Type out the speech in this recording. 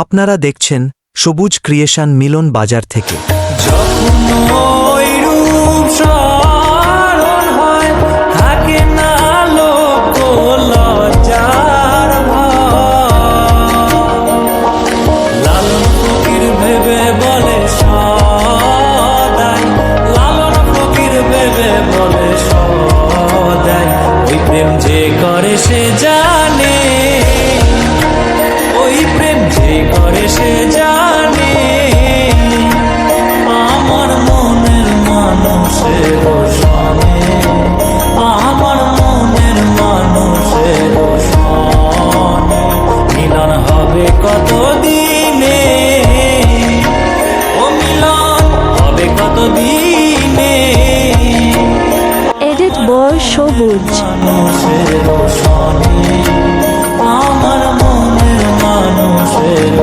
আপনারা দেখছেন সবুজ ক্রিয়েশন মিলন বাজার থেকে। প্রেম যে করে সে জানে, ওই প্রেম যে করে সে জানে, আমার মনের মানুষের সনে, আমার মনের মানুষের সনে মিলন হবে কত দিনে, ও মিলন হবে কত দিনে। এডিট বয় সবুজ। মানুষের সনে, আমার মনের মানুষের